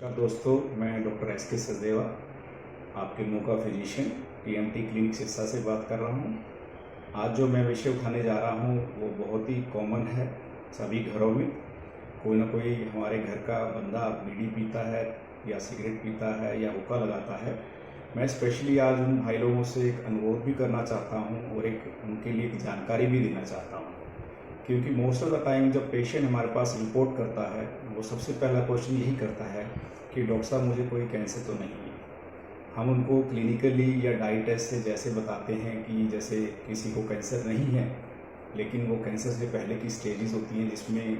नमस्कार दोस्तों, मैं डॉक्टर एस.के. सचदेवा आपके मुंह का फिजिशियन टीएमटी क्लिनिक सिरसा से बात कर रहा हूं। आज जो मैं विषय उठाने जा रहा हूं वो बहुत ही कॉमन है। सभी घरों में कोई ना कोई हमारे घर का बंदा बीड़ी पीता है या सिगरेट पीता है या हुक्का लगाता है। मैं स्पेशली आज उन भाई लोगों से एक अनुरोध भी करना चाहता हूं और एक उनके लिए एक जानकारी भी देना चाहता हूं, क्योंकि मोस्ट ऑफ द टाइम जब पेशेंट हमारे पास रिपोर्ट करता है वो सबसे पहला क्वेश्चन यही करता है कि डॉक्टर साहब मुझे कोई कैंसर तो नहीं है। हम उनको क्लिनिकली या डाइट टेस्ट से जैसे बताते हैं कि जैसे किसी को कैंसर नहीं है, लेकिन वो कैंसर से पहले की स्टेजेस होती हैं जिसमें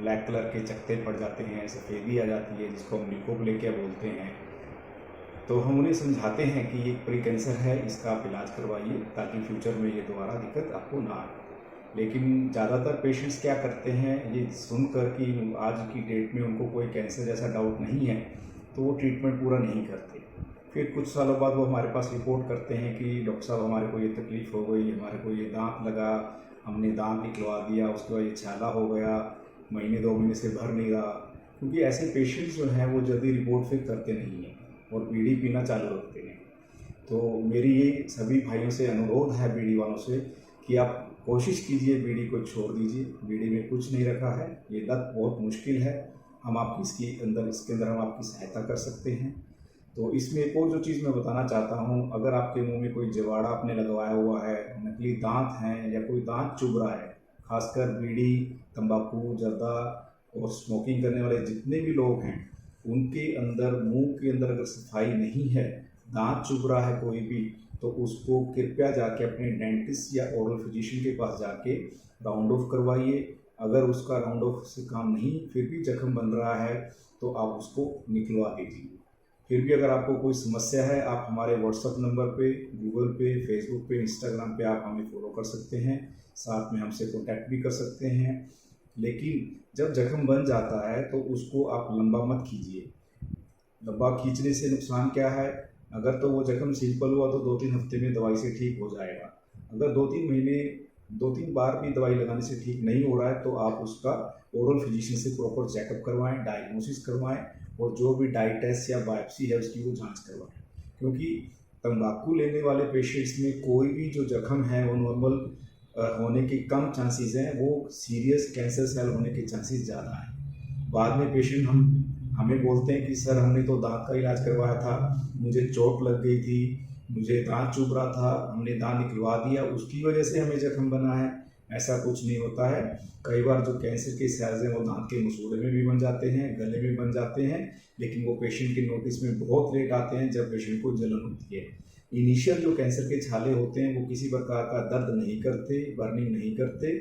ब्लैक कलर के चकत्ते पड़ जाते हैं, सफ़ेदी आ जाती है जिसको हम ल्यूकोप्लेकिया बोलते हैं। तो हम उन्हें समझाते हैं कि ये प्री कैंसर है, इसका आप इलाज करवाइए ताकि फ्यूचर में ये दोबारा दिक्कत आपको ना आए। लेकिन ज़्यादातर पेशेंट्स क्या करते हैं, ये सुनकर कि आज की डेट में उनको कोई कैंसर जैसा डाउट नहीं है तो वो ट्रीटमेंट पूरा नहीं करते। फिर कुछ सालों बाद वो हमारे पास रिपोर्ट करते हैं कि डॉक्टर साहब हमारे को ये तकलीफ़ हो गई, हमारे को ये दांत लगा, हमने दांत निकलवा दिया, उसके बाद ये छाला हो गया, महीने 2 महीने से भर नहीं रहा। क्योंकि ऐसे पेशेंट्स जो हैं वो जल्दी रिपोर्ट फिर करते नहीं हैं और बीड़ी पीना चालू रखते हैं। तो मेरी ये सभी भाइयों से अनुरोध है, बीड़ी वालों से, कि आप कोशिश कीजिए बीड़ी को छोड़ दीजिए। बीड़ी में कुछ नहीं रखा है, ये लत बहुत मुश्किल है। हम आपकी इसके अंदर हम आपकी सहायता कर सकते हैं। तो इसमें एक और जो चीज़ मैं बताना चाहता हूँ, अगर आपके मुंह में कोई जवाड़ा आपने लगवाया हुआ है, नकली दांत हैं या कोई दांत चुभ रहा है, खासकर बीड़ी, तंबाकू, जर्दा और स्मोकिंग करने वाले जितने भी लोग हैं, उनके अंदर मुंह के अंदर अगर सफाई नहीं है, दांत चुभ रहा है कोई भी, तो उसको कृपया जाके अपने डेंटिस्ट या ओरल फिजिशियन के पास जाके राउंड ऑफ करवाइए। अगर उसका राउंड ऑफ से काम नहीं, फिर भी जख्म बन रहा है तो आप उसको निकलवा दीजिए। फिर भी अगर आपको कोई समस्या है, आप हमारे व्हाट्सएप नंबर पे, गूगल पे, फेसबुक पे, इंस्टाग्राम पे आप हमें फॉलो कर सकते हैं, साथ में हमसे कॉन्टैक्ट भी कर सकते हैं। लेकिन जब जख्म बन जाता है तो उसको आप लंबा मत कीजिए। लंबा खींचने से नुकसान क्या है? अगर तो वो जख्म सिंपल हुआ तो 2-3 हफ्ते में दवाई से ठीक हो जाएगा। अगर 2-3 महीने 2-3 बार भी दवाई लगाने से ठीक नहीं हो रहा है तो आप उसका ओरल फिजिशियन से प्रॉपर चेकअप करवाएं, डायग्नोसिस करवाएं और जो भी डाइट टेस्ट या बायोप्सी है उसकी वो जांच करवाएं। क्योंकि तंबाकू लेने वाले पेशेंट्स में कोई भी जो जख्म है वो नॉर्मल होने के कम चांसेस हैं, वो सीरियस कैंसर सेल होने के चांसेस ज़्यादा हैं। बाद में पेशेंट हमें बोलते हैं कि सर हमने तो दांत का इलाज करवाया था, मुझे चोट लग गई थी, मुझे दांत चुभ रहा था, हमने दांत निकलवा दिया, उसकी वजह से हमें जख्म बना है। ऐसा कुछ नहीं होता है। कई बार जो कैंसर के सेल्स हैं वो दांत के मसूड़े में भी बन जाते हैं, गले में बन जाते हैं, लेकिन वो पेशेंट के नोटिस में बहुत लेट आते हैं जब पेशेंट को जलन होती है। इनिशियल जो कैंसर के छाले होते हैं वो किसी प्रकार का दर्द नहीं करते, बर्निंग नहीं करते।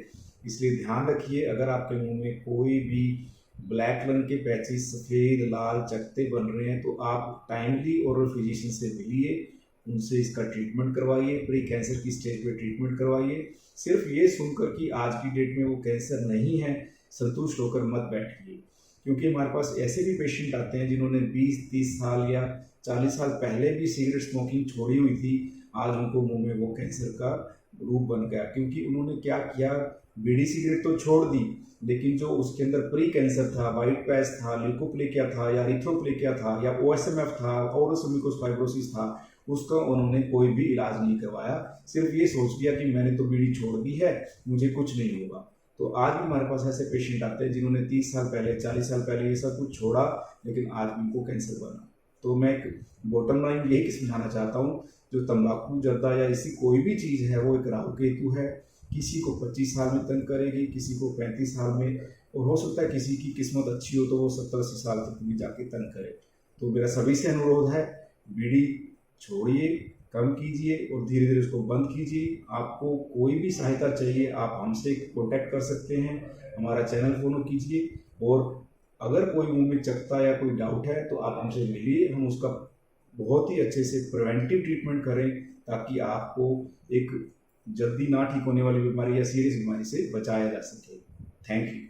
इसलिए ध्यान रखिए, अगर आपके मुंह में कोई भी ब्लैक रंग के पैचेस, सफ़ेद लाल चकत्ते बन रहे हैं तो आप टाइमली ओरल फिजिशियन से मिलिए, उनसे इसका ट्रीटमेंट करवाइए, प्री कैंसर की स्टेज पे ट्रीटमेंट करवाइए। सिर्फ ये सुनकर कि आज की डेट में वो कैंसर नहीं है, संतुष्ट होकर मत बैठिए। क्योंकि हमारे पास ऐसे भी पेशेंट आते हैं जिन्होंने 20-30 साल या 40 साल पहले भी सिगरेट स्मोकिंग छोड़ी हुई थी, आज उनको मुंह में वो कैंसर का रूप बन गया। क्योंकि उन्होंने क्या किया, बीड़ी सिगरेट तो छोड़ दी, लेकिन जो उसके अंदर प्री कैंसर था, वाइट पैच था, ल्यूकोप्लेकिया था या इरिथ्रोप्लेकिया था या ओएसएमएफ था, ओरस म्यूकोस फाइब्रोसिस था, उसका उन्होंने कोई भी इलाज नहीं करवाया। सिर्फ ये सोच लिया कि मैंने तो बीड़ी छोड़ दी है, मुझे कुछ नहीं होगा। तो आज भी हमारे पास ऐसे पेशेंट आते हैं जिन्होंने 30 साल पहले, 40 साल पहले ये सब कुछ छोड़ा, लेकिन आज उनको कैंसर बना। तो मैं एक बॉटम लाइन यही समझाना चाहता हूँ, जो तंबाकू, जर्दा या ऐसी कोई भी चीज़ है वो एक राहु केतु है। किसी को 25 साल में तंग करेगी, किसी को 35 साल में, और हो सकता है किसी की किस्मत अच्छी हो तो वो 70-80 साल तक भी जाके तंग करे। तो मेरा सभी से अनुरोध है, बीड़ी छोड़िए, कम कीजिए और धीरे धीरे उसको बंद कीजिए। आपको कोई भी सहायता चाहिए आप हमसे कॉन्टैक्ट कर सकते हैं, हमारा चैनल फॉलो कीजिए। और अगर कोई मुंह में चकत्ता या कोई डाउट है तो आप हमसे मिलिए, हम उसका बहुत ही अच्छे से प्रिवेंटिव ट्रीटमेंट करें ताकि आपको एक जल्दी ना ठीक होने वाली बीमारी या सीरियस बीमारी से बचाया जा सके। Thank you.